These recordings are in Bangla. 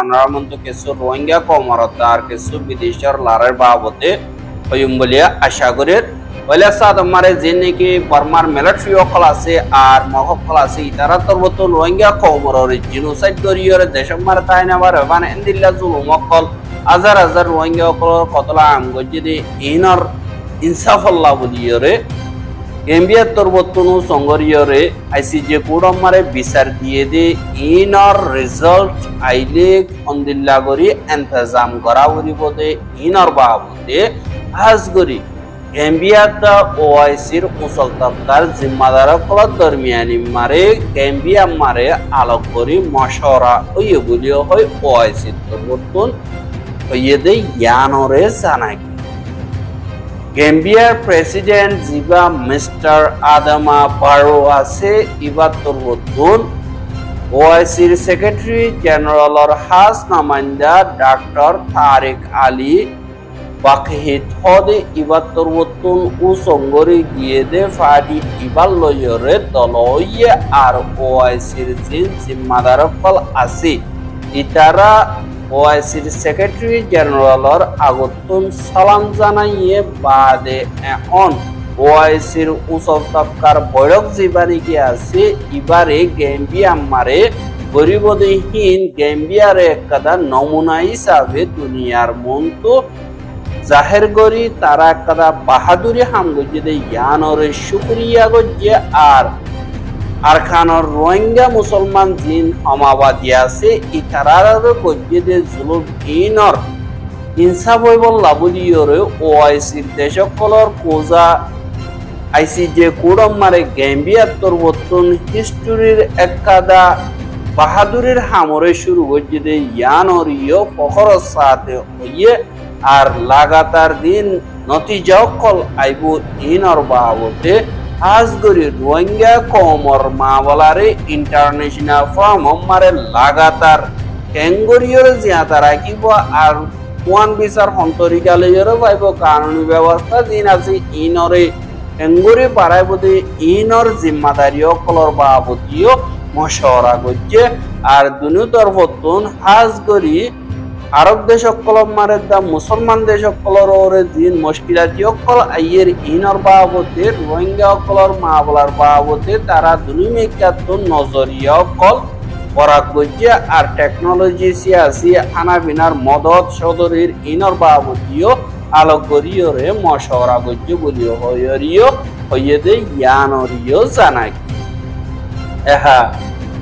প্রধানমন্ত্রী কিছু রোহিঙ্গা কমরতার কিছু বিদেশের লারের বাবদে হইম বলিয়া আশা করি বলে সাদমারে যে নাকি বর্মার মিলিটারি অকল আছে আর মহকল আছে ইতারা তরবত রোহিঙ্গা কমরর জিনোসাইড করিয়র দেশম মারে তাই না বার মানে এন্দিল্লা জুলুম অকল হাজার হাজার রোহিঙ্গা অকল কতলা আমগজি ইনর ইনসাফল্লাহ বলিয়রে গেম্বিয়া তরবতনু সঙ্গরিয়রে আইসিজে কুড়মারে বিচার দিয়ে দে ইনর রেজাল্ট আইলে অন্দিল্লা করি এন্তজাম করা বলিবদে ইনর বাবদে হাজগরি গেম্বিয়াতা ওআইসির মুসল তবকার জিম্মাদার কল দরমিয়ানি মারে গেম্বিয়া মারে আলোক করি মশওরা হইয়ে বলিও হয় ওআইসির তরবতন হইয়ে দে ইয়ানরে জানাই গেম্বিয়ার প্রেসিডেন্ট জিবা মিস্টার আদামা বারো আছে ইবার তরবতন ওআইসির সেক্রেটারি জেনারেলর হাস নামাইন্দা ডাক্তার তারেক আলী বাকহিত হদে ইবার তরবতন ও সঙ্গরি গিয়ে দে ফাডি ইবার লয়রে দলইয়ে আর ওআইসির জিম্মাদার ফল আছে ইতারা ওআইসির সেক্রেটারি জেনারেলর আগতুন সালাম জানাইয়ে বাদে এখন ওআইসির উসব তবকার বৈঠক জীবানি কি আছে ইবারে গেম্বিয়া মারে গরিবদেহীন গেম্বিয়ারে একদা নমুনা হিসাবে দুনিয়ার মন্তু জাহের গরি তারা একদা বাহাদুরি হামগজিদে ইয়ানরে শুকরিয়া গজ্জে আর খানর রোহিঙ্গা মুসলমান জিন হমাবাদী আছে ইতারার গজ্জেদে জুলুম ইনর ইনসাফ হইবল্লা বলিয়রে ওআইসির দেশকলর কোজা আইসিজে কুড়ম মারে গেম্বিয়ার তরবতন হিস্টোরির একদা বাহাদুরির হামরে শুরু গজ্জেদে ইয়ানরিও ফখরর সাথে হইয়ে আর লাগাতার দিন নতিজা কল আইব ইনর বাবদে আজগরি রোহিঙ্গা কমর মাওলারে ইন্টারন্যাশনাল ফর্ম মারে লাগাতার কেঙ্গরিয়র জিয়াতা রাখিব আর ওয়ান বিচার হন্তরিকালয়র পাইব কানুনি ব্যবস্থা দিন আছে ইনরে কেঙ্গরি পারাই বদে ইনর জিম্মাদারি কলর বাবদিও মশওরা করছে আর দুনু তরফতুন হাজগরি আরব দেশ মারে দা মুসলমান দেশ ওরে দিন মুশকিলাতি অকল আইয়ের ইনর বাবদে রোহিঙ্গা অকলর মাবলার বাবদে তারা দুনিয়াকাতুন নজরিয়া অকল পরাগ গজ্জে আর টেকনোলজি সিয়াসি আনাবিনার মদত সদরের ইনর বাবদিও আলোক করিয়রে মশওরা গজ্জে বলিও হইয়রিও হইয়েদে ইয়ানরিও জানাই এহা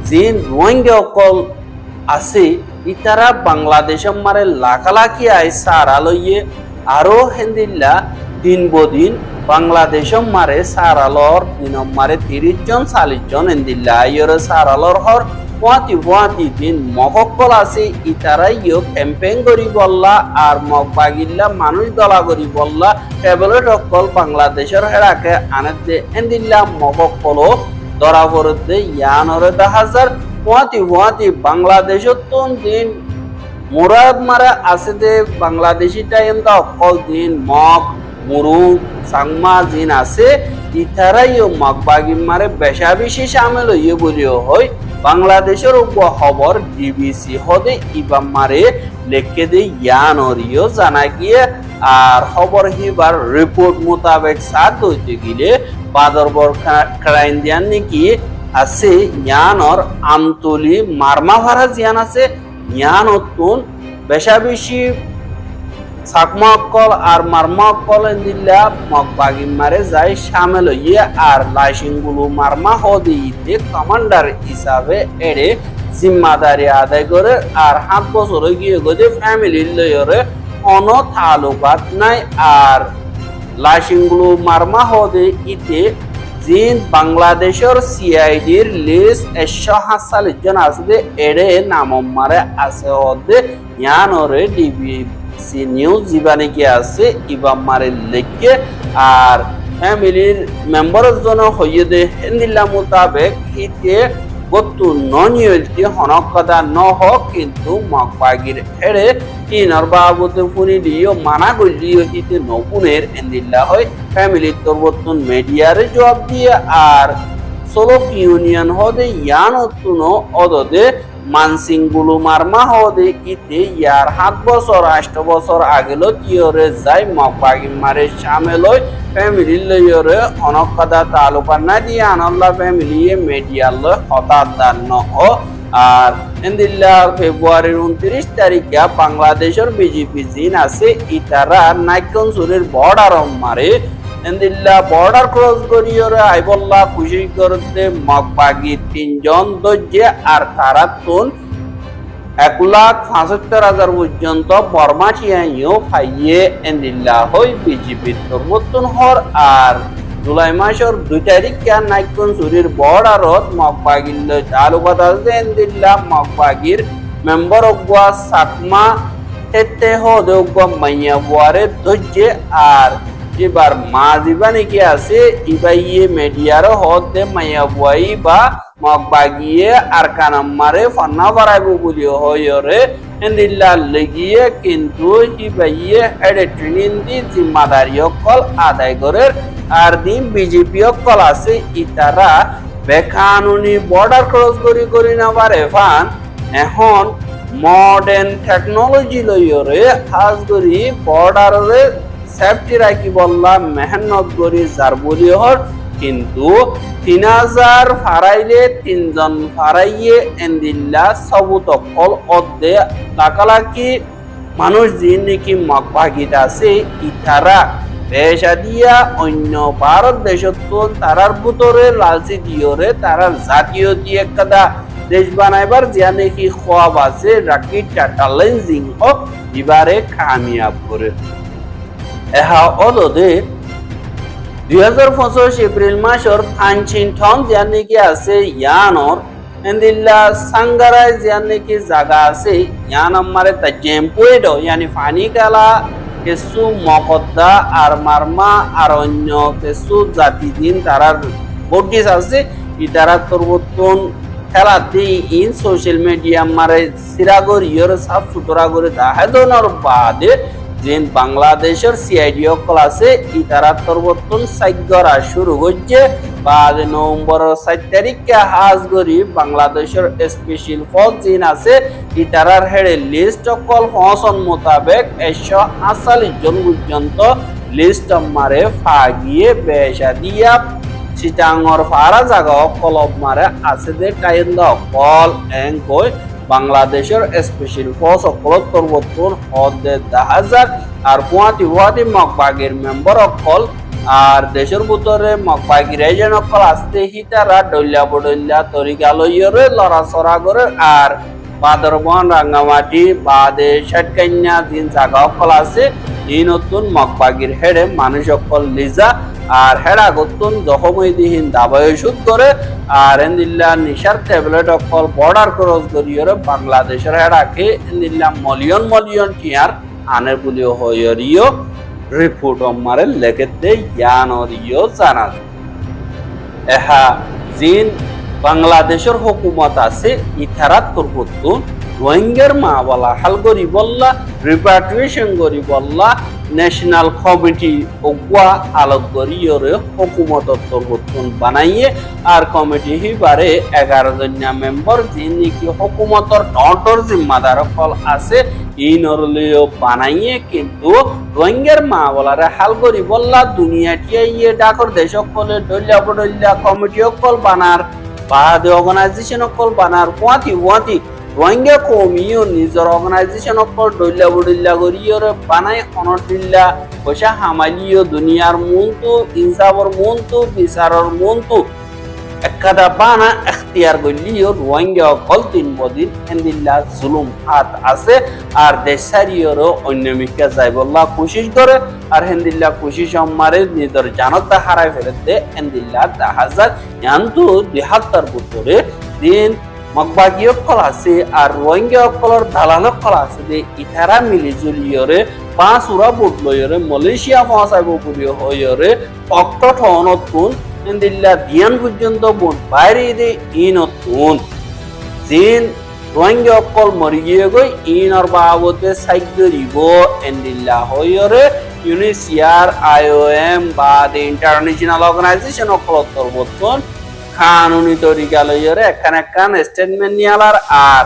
জিন রোহিঙ্গা অকল আছে ইতারা বাংলাদেশ মারে লাখালাখি আই সারা লইয়ে আরো হেন্দিল্লা দিন বদিন বাংলাদেশ মারে সারালর দিন মারে 30 জন 40 জন হেন্দিল্লা আইয়র সারালর হর পোয়াতি দিন মহকল আছে ইতারা ইয় ক্যাম্পেইন করি বললা আর মগ বাগিল্লা মানুষ দলা করি বললা ট্যাবলেট অকল বাংলাদেশের হেরাকে আনতে হেন্দিল্লা মহকল ধরা পড়তে ইয়ানরে 10,000 পোয়াতি বাংলাদেশত দিন মুরাদ মারা আছে দে বাংলাদেশি টাইম দা অকল দিন মগ মুরু সাংমা জিন আছে ইতারাইও মগ বাগি মারে বেশা বেশি শামিল হইয়ে বলিও হয় বাংলাদেশের খবর ডিবিসি হদে ইবা মারে লেখে দে ইয়ানরিও জানা গিয়ে আর খবর হিবার রিপোর্ট মোতাবেক সাত হইতে গিলে বাদরবর ক্রাইম দিয়ান নাকি আছে ইয়ানর আমতলি মারমা ভাড়া জিয়ান আছে ইয়ানতুন বেশা বেশি সাকমা অকল আর মারমা অকল দিল্লা মগবাগি মারে যায় শামিল হইয়ে আর লাইসিংগুলো মারমা হদিতে কমান্ডার হিসাবে এড়ে জিম্মাদারি আদায় করে আর 7 বছর গিয়ে গদে ফ্যামিলির লয়রে কোনো তালুকাত নাই আর লাইসিংগুলো মারমা হদে ইতে জিন বাংলাদেশের সিআইডির লিস্ট 147 জন আছে এড়ে নাম মারে আছে হদে ইয়ানরে ডিবিসি নিউজ জীবানি কি আছে ইবা মারে লেখে আর ফ্যামিলির মেম্বারের জন্য হইয়ে দে হিন্দিল্লা মোতাবেক ইতে গতু ননিয়লটি হনকদা নহক কিন্তু মগবাগির হেড়ে ইনর বাবুতে ফুনিলিও মানা গলিও হিতে নপুনের এন্দিল্লা হয় ফ্যামিলি তরবতুন মিডিয়ারে জবাব দিয়ে আর সোলক ইউনিয়ন হদে ইয়ানতুন অদদে মানসিং গুলো মারমা হদে ইতে ইয়ার 7 বছর 8 বছর আগেলো তিয়রে যাই মকবাগি মারে শামেলই ফ্যামিলি লয়রে অনকাদা তালুকা না দিয়ে আনল্লা ফ্যামিলি মিডিয়া লয় হঠাৎ দান্ন ও আর এন্দিল্লা ফেব্রুয়ারির 29 তারিখে বাংলাদেশের বিজেপি জিন আছে ইতারা নাইকনসুরের বর্ডার মারে এন্দিল্লা বর্ডার ক্রস করিয়রে আইবল্লা খুশি করতে মকবাগি 3 জন দজ্জে আর তারা তুন 1,75,000 পর্যন্ত বর্মাঠিয়াইও ফাইয়ে এন্দিল্লা হই বিজেপি তরমতুন হর আর জুলাই মাসের 2 তারিখে নাইকনসুরির বর্ডারত মকবাগিল তালুকাত আছে এন্দিল্লা মকবাগির মেম্বার অগুয়া সাকমা তেতে হদে অগুয়া মাইয়া বুয়ারে দজ্জে আর এবার মা জীবানি কি আছে ইবাইয়ে মিডিয়ার হতে মাইয়া বুয়াই বা মকবাগিয়ে আর কানাম্মারে ফান্না বাড়াইব বলি হয়রে এন্দিল্লা লেগিয়ে কিন্তু ইবাইয়ে হেডে ট্রেনিং দি জিম্মাদারি অকল আদায় করে আর দিন বিজেপি অকল আছে ইতারা বেকানুনি বর্ডার ক্রস করি না পারে ফান এখন মডার্ন টেকনোলজি লইরে খাস করি বর্ডারে সেফটি রাখি বললা মেহনত করি যার বলি হর কিন্তু 3,000 ফারাইলে 3 জন ফারাইয়ে এন্দিল্লা সবুত অকল অদ্দে লাকালাকি মানুষ যিনি নাকি মকবাগিত আছে ইতারা পেশা দিয়া অন্য ভারত দেশত তারার ভিতরে লালচি দিয়রে তারার জাতীয় দিয়ে কাদা দেশ বানাইবার যা নাকি খোয়াব আছে রাকি চ্যালেঞ্জিং হোক এবারে কামিয়াব করে এহা অলদে 2025 এপ্রিল মাসের ফানচিনটন যা নাকি আছে ইয়ানর এন্দিল্লা সাঙ্গারায় যা নাকি জায়গা আছে ইয়ান আমারে তা জেমপুয়েডো ইয়ানি ফানি কালা কিছু মকদ্দা আর মারমা আর অন্য কিছু জাতি দিন তারার বডিস আছে ইতারা তরবতন খেলা দি ইন সোশ্যাল মিডিয়া মারে সিরাগর ইয়র সাফ সুতরা করে দাহাদনর বাদে যেন বাংলাদেশের সিআইডি অকল আছে ইতারা তরবতন সাইগরা শুরু হচ্ছে বাদ নভেম্বরের 7 তারিখে হাজগরি বাংলাদেশের স্পেশাল ফোর্স জিন আছে ইতারার হেডে লিস্ট অকল ফসন মোতাবেক 148 জন পর্যন্ত লিস্ট মারে ফাগিয়ে বেশা দিয়া চিটাঙর ফারা জায়গা অকল মারে আছে যে টাইন্দ অকল এঙ্কই বাংলাদেশের স্পেশাল ফোর্স অকল তরবতন হদে 10,000 আর ফুয়াতি মকবাগের মেম্বার অকল আর দেশের ভিতরে মকবাগি রেজন অকল আসতে হিতারা ডল্লা বডল্লা তরিকা লইরে লড়াচড়া করে আর বাদরবন রাঙ্গামাটি বাদে ষাটকান্যা দিন জায়গা অকল আছে এই নতুন মকবাগির হেডে মানুষ অকল লিজা আর হেডা গতুন জখমইদিহীন দাবায় ওষুধ করে আর এন্দিল্লা নিশার ট্যাবলেট অকল বর্ডার ক্রস করিয়ে বাংলাদেশের হেডাকে এন্দিল্লা মলিয়ন টিয়ার আনের বলি হইরিও রিপোর্ট মারে লেখেতে ইয়ানরিও জানা এহা জিন বাংলাদেশের হুকুমত আছে ইথারাত তরবতুন রোহিঙ্গার মা বলা হাল করি বললা রিপাট্রিয়েশন করি বললা ন্যাশনাল কমিটি ওগুয়া আলোক করিয়রে হুকুমত তরবতুন বানাইয়ে আর কমিটি হিবারে 11 জনিয়া মেম্বার যিনি কি হুকুমতর ডটর জিম্মাদার ফল আছে ইনরলিও বানাইয়ে কিন্তু রোহিঙ্গার মা বলারে হাল করি বললা দুনিয়াটিয়ে ইয়ে ডাকর দেশ সকলে ডল্লা বডল্লা কমিটি অকল বানার বাদ অর্গানাইজেশন অকল বানার ফুয়াতি রোহিঙ্গা কমিও নিজের অর্গানাইজেশন অকল ডল্লা বডল্লা করিয়রে বানাই অনটিল্লা পয়সা হামালিও দুনিয়ার মনতু ইনসাফর মনতু বিচারর মনতু একাদা বানা এখতিয়ার গলিও রোহিঙ্গা অকল 3 বদিন এন্দিল্লা জুলুম হাত আছে আর দেশারিয়রও অন্যমিকা যাইবল্লা কোশিশ করে আর হেন্দিল্লা কোশিশ মারে নিজের জানতা হারাই ফেলতে এন্দিল্লা 10,000 ইয়ান্তু 72 বছরে দিন মকবাগি অকল আছে আর রোহিঙ্গা অকলর দালাল অকল আছে যে ইতারা মিলি জুলিয়রে 5 উরা বুট লয়রে মালয়েশিয়া পৌঁছাইব বলিও হয়রে অক্টোট অনতুন এন্দিল্লা দিয়ান পর্যন্ত বোন বাইরে দে ইনতুন জিন রোহিঙ্গা অকল মরি গিয়ে গই ইনর বাবতে সাইগরিব এন্দিল্লা হয়রে ইউনিসিয়ার IOM বা দ্য ইন্টারন্যাশনাল অর্গানাইজেশন অকল তরবতন কানুনি তরিকা লইরে একখান স্টেটমেন্ট নিয়ালার আর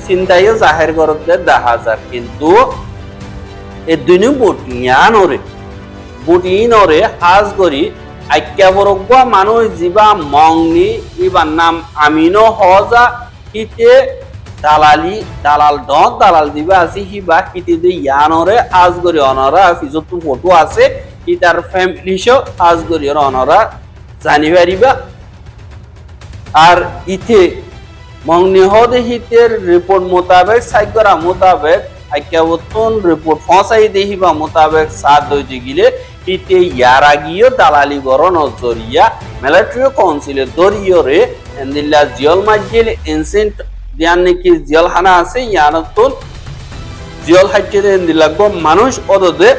চিন্তাইও জাহের করতে দেখা যায় কিন্তু এ দুইনো বুটিনরে হাজ করি আজ্ঞা বরগুয়া মানুষ যিবা মংনি ইবার নাম আমিনো হজা হিতে দালাল যিবা আছে হিবা হিতে দি ইয়ানরে হাজ করি অনরা ফিজতু ফটো আছে ইতার ফ্যামিলি শো হাজ করি অনরা জানি পারিবা আর ইতে মংনি হদে হিতের রিপোর্ট মোতাবেক সাইকরা মোতাবেক আজ্ঞাবতন রিপোর্ট ফসাই দেহিবা মোতাবেক সাত দইতে গিলে ইতে ইয়ারাগিও দালালি গরণ জরিয়া মিলিটারি কাউন্সিলের দরিয়রে এন্দিল্লা জিয়ল মাজিল ইনসেন্ট দিয়ান নাকি জিয়ল হানা আছে ইয়ানতন জিয়ল হাইতে এন্দিল্লা মানুষ অদদে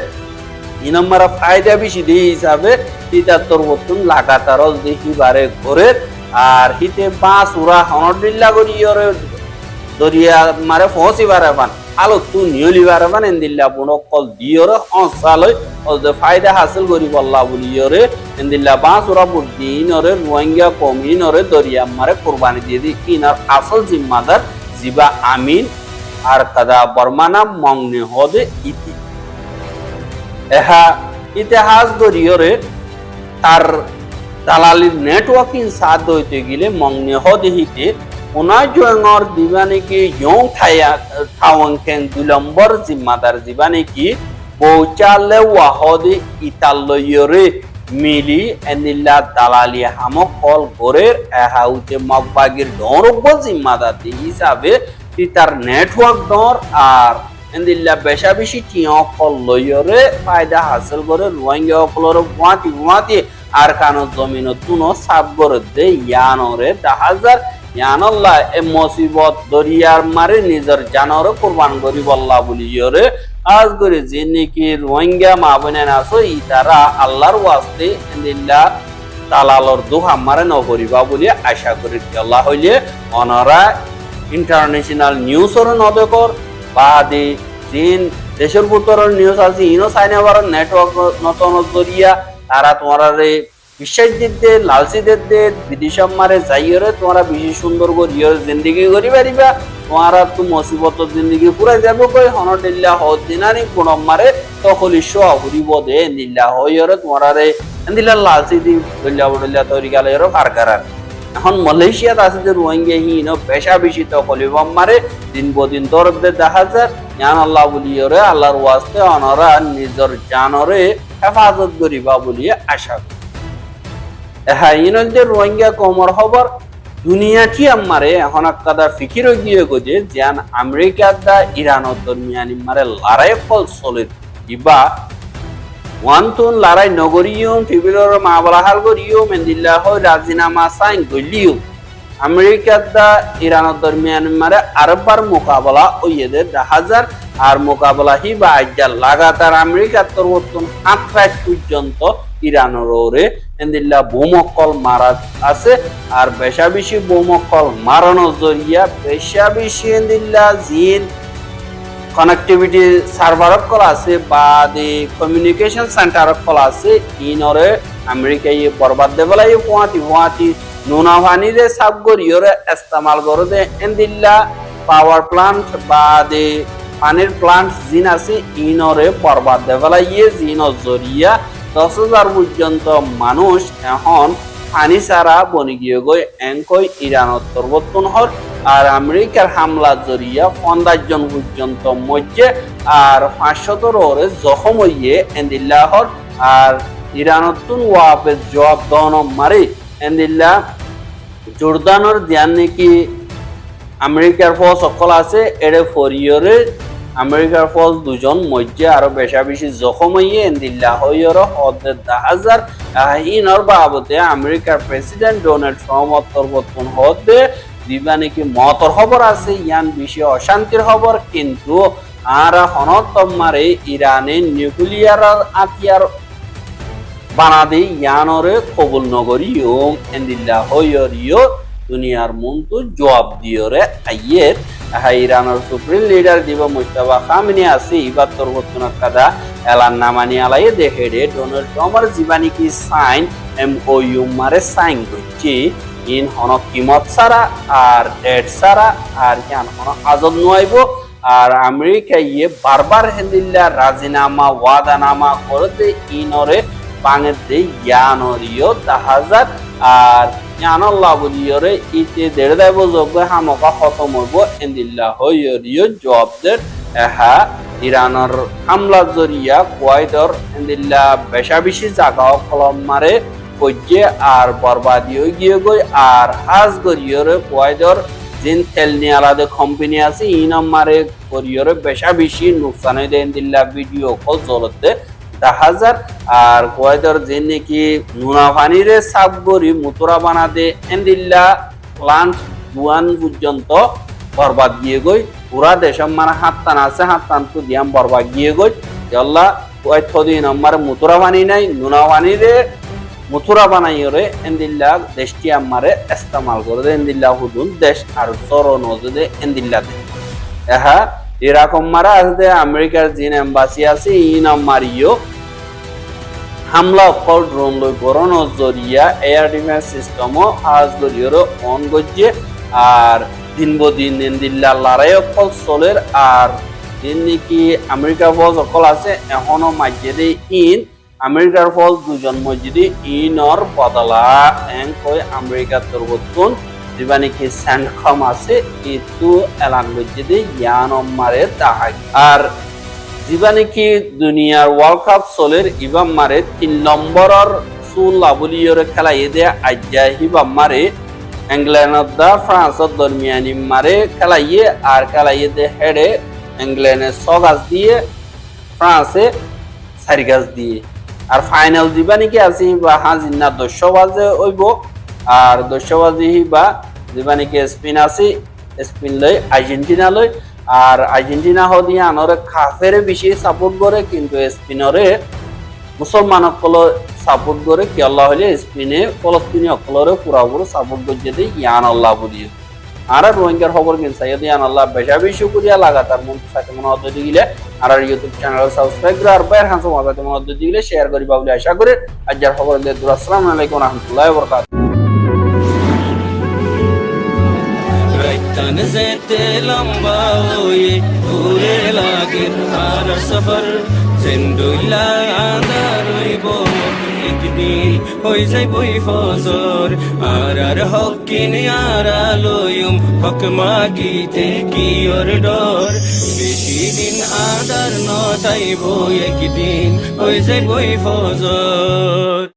ই নম্বর ফায়দা বেশি দিয়ে হিসাবে ইতা তরবতন লাগাতার দেহিবারে ঘরে আর হিতে পাঁচ উড়া হনডিল্লা গরিয়রে দরিয়া মারে ফসিবারে বান আলো তু নিয়লিবারে বান এন্দিল্লা বুনকল দিয়রে অনসালই ওদে ফায়দা হাসিল করি বল্লা বলিয়রে এন্দিল্লা পাঁচ উড়া বুদ্দিনরে রোহিঙ্গা কমিনরে দরিয়া মারে কুরবানি দিয়ে দি ইনার আসল জিম্মাদার জিবা আমিন আর কাদা বর্মানা মংনে হদে ইতি এহা ইতিহাস গরিয়রে তার দালালির নেটওয়ার্কিং সাথ হইতে গেলে মংনে হদিহিতে ওনার জয়ঙর দিবানিকি ইয়ং থাওয়াংখেন 2 নম্বর জিম্মাদার দিবানিকি বৌচালে ওয়াহদি ইতালয়রে মিলি এনিল্লা দালালি হামকল গরের এহাউতে মগবাগির ডরব জিম্মাদার হিসাবে তার নেটওয়ার্ক ডর আর এন্দিল্লা বেশা বেশি টিয়কল লয়রে ফায়দা হাসিল করে রোহিঙ্গা অকলর গুয়াতি আর কানো জমিন তুনো সাব করে দে ইয়ানরে 10,000 ইয়ানল্লাহ এ মুসিবত দরিয়ার মারে নিজের জানরে কুরবান করি বল্লা বলিয়রে আজ করে যে নাকি রোহিঙ্গা মা বোনেন আছো ইতারা আল্লাহর ওয়াস্তে এন্দিল্লা দালালর দোহা মারে নকরিবা বলি আশা করি আল্লাহ হইলে অনরা ইন্টারন্যাশনাল নিউজর নদেকর বাদে জিন দেশের ভিতরের নিউজ আছে ইনো সাইনাবার নেটওয়ার্ক নতুন জরিয়া তারা তোমারা বিশ্বাস দিতে লালচি দিতে বিদেশ মারে যাইরে তোমরা বেশি সুন্দর করিয়ে জিন্দগি করি পারিবা তোমারা তো মুসিবত জিন্দগি পুরা যাব কই হনডিল্লা হদিনানি কোন মারে তখলি শো হরিব দে নিল্লা হইরে তোমরা এন্দিলা লালচি দি বল্লা তরিকা লয়রে ফারকারান এখন মালয়েশিয়াত আছে যে রোহিঙ্গা হিন পেশা বেশি তখলি মারে দিন বদিন দরদে দেখা যায় জান আল্লাহ বলিয়রে আল্লাহর ওয়াস্তে অনরা নিজের জানরে হেফাজত করিবা বলি আশা করি হ্যাঁ ইনল যে রোহিঙ্গা কমর খবর দুনিয়াটি আমারে এখন কাদা ফিকির গিয়ে গজে জান আমেরিকা দা ইরান দরমিয়ানি মারে লড়াই ফল চলে ইবা ওয়ান্তুন লড়াই নগরীয় টিবিলর মাবলাহাল গরিও মেন্দিল্লা হয় রাজিনামা সাইন গলিও আমেরিকা দা ইরান দরমিয়ানি মারে আরবার মোকাবেলা ওইয়েদে 10,000 আর মোকাবেলা হিবা আজ্জা লাগাতার আমেরিকা তরবতন 7 পর্যন্ত ইরানের ওরে এন্দিল্লা বোমকল মারা আছে আর বেশা বেশি বোমকল মারানো জরিয়া বেশা বেশি এন্দিল্লা জিন কানেক্টিভিটি সার্ভার কল আছে বা দি কমিউনিকেশন সেন্টার কল আছে ইনরে আমেরিকা ই বরবাদ দেবলাই ফুয়াতি নুনা ভানি দে সাব গরিয়রে ইস্তেমাল করে দে এন্দিল্লা পাওয়ার প্লান্ট বা দি পানির প্লান্ট জিন আছে ইনরে বরবাদ দেবলাই জিন জরিয়া 10,000 পর্যন্ত মানুষ এখন পানি ছাড়া বনি গিয়ে গই এঙ্কই ইরানত পরিবর্তন হর আর আমেরিকার হামলা জরিয়া 15 জন পর্যন্ত মধ্যে আর 500 ওরে জখম হইয়ে এন্দিল্লাহর আর ইরানতুন ওয়াপে জবাব দন মারি এন্দিল্লা জর্দানের ধ্যান নাকি আমেরিকার ফৌজ সকল আছে এরে ফরিয়রে আমেরিকার ফৌজ 2 জন মধ্যে আরো বেশা বেশি জখম হইয়ে এন্দিল্লা হইয়র হদে 10,000 ইনর বাবতে আমেরিকার প্রেসিডেন্ট ডোনাল্ড ট্রাম্প পরিবর্তন হদে দিবা নাকি মতর খবর আছে ইয়ান বেশি অশান্তির খবর কিন্তু আর হনত মারে ইরানে নিউক্লিয়ার হাতিয়ার বানাদি ইয়ানরে কবুল নগরিও এন্দিল্লা হইয়রিও দুনিয়ার মন্তু জবাব দিয়রে আইয়ের ইরানের সুপ্রিম লিডার দিব মুস্তাফা খামেনি আছে ইবার পরিবর্তন কাদা এলান নামানি আলাই দেখে ডোনাল্ড ট্রাম্পের জীবানী কি সাইন MOU মারে সাইন করছে ইন হন কিমত ছাড়া আর ডেট ছাড়া আর ইয়ান হন আজব নয়ব আর আমেরিকা ইয়ে বারবার হেন্দিল্লা রাজিনামা ওয়াদানামা করতে ইনরে বাঙেতে ইয়ানরিও 10,000 আর ইয়ানল্লাহ বলিয়রে ইতে দেড় দেব যোগ্য হামকা খতম হইব হেন্দিল্লা হইয়রিও জবাবদের এহা ইরানের হামলা জরিয়া কুয়াইদর হেন্দিল্লা বেশা বেশি জায়গা কলম মারে ফজ্জে আর বরবাদি হয়ে গিয়ে গই আর হাজ গরিয়রে কুয়াইদর জিন তেল নিয়ে আলাদা কোম্পানি আছে ইনাম মারে গরিয়রে বেশা বেশি নুকসান হয়ে দেন দিল্লা ভিডিও কল চলতে 10,000 আর কুয়াইদর যে নাকি নুনা পানিরে সাফ গরি মুতরা বানা দে এন্দিল্লা প্লান্ট বুয়ান পর্যন্ত বরবাদ গিয়ে গই পুরা দেশম মানে হাততান আছে হাততান তো দিয়াম বরবাদ গিয়ে গই আল্লাহ ওই থদিন আমার মুতরা পানি নাই নুনা পানিরে মুথুরা বানাইরে এন্দিল্লা দেশটি আমারে ইস্তেমাল করে এন্দিল্লা হুদুন দেশ আর সরো নজদে এন্দিল্লা দে এহা এরকম মারা আছে আমেরিকার জিন এম্বাসি আছে ইন মারিও হামলা কল ড্রোন লই গরন জরিয়া এয়ার ডিফেন্স সিস্টেমও আজ গরিয়র অন গজ্জে আর দিন এন্দিল্লা লড়াই কল চলের আর দিন নাকি আমেরিকা ফৌজ অকল আছে এখনো মাঝে ইন আমেরিকার ফৌজ দুজন মসজিদে ইনর বদলা এং কই আমেরিকা তরবতুন যেবা নাকি স্যান্ডকম আছে ইতু এলান মসজিদে ইয়ান মারে তাহাগ আর যেবা নাকি দুনিয়ার ওয়ার্ল্ড কাপ চলের ইবাম মারে 3 নম্বরের সুল লাবুলিয়র খেলা এদে আজ্জা হিবাম মারে ইংল্যান্ডত দা ফ্রান্সত দরমিয়ানি মারে খেলাইয়ে আর খেলাইয়ে দে হেডে ইংল্যান্ডে 6 গাছ দিয়ে ফ্রান্সে 4 গাছ দিয়ে আর ফাইনাল দিবা নাকি আছে বা হাজিনা 200 বাজে হইব আর 200 বাজে হিবা দিবা নাকি স্পেন আছে স্পেন লই আর্জেন্টিনা লই আর আর্জেন্টিনা হদি আনরে কাফেরে বেশি সাপোর্ট করে কিন্তু স্পেনরে মুসলমান সকল সাপোর্ট করে কি আল্লাহ হলে স্পেনে ফলস্তিনি সকলরে পুরাপুরি সাপোর্ট করে দেই ইয়ান আল্লাহ বলিয়ে আর রোহিঙ্গার খবর কিন সাইয়দ ইয়ান আল্লাহ বেশা বেশি শুকরিয়া লাগাতার মন সাথে মন অদ্দে দিলে আর ইউটিউব চ্যানেল সাবস্ক্রাইব করে আর বাইর হাসো মাঝে মন অদ্দে দিলে শেয়ার করি বাবুলি আশা করে আজকের খবর দিয়ে আসসালামু আলাইকুম ওয়া রাহমাতুল্লাহি ওয়া বারাকাতুহু রাইতান যেতে লম্বা ওয়ে দূরে লাগে আর সফর জিন্দুল্লাহ আদার হইব একদিন হই যাইবই ফজর আর হকিন আর আলোয়ম হক মাগিতে কি ওর ডর বেশি দিন আদার নটাইব একদিন হই যাইবই ফজর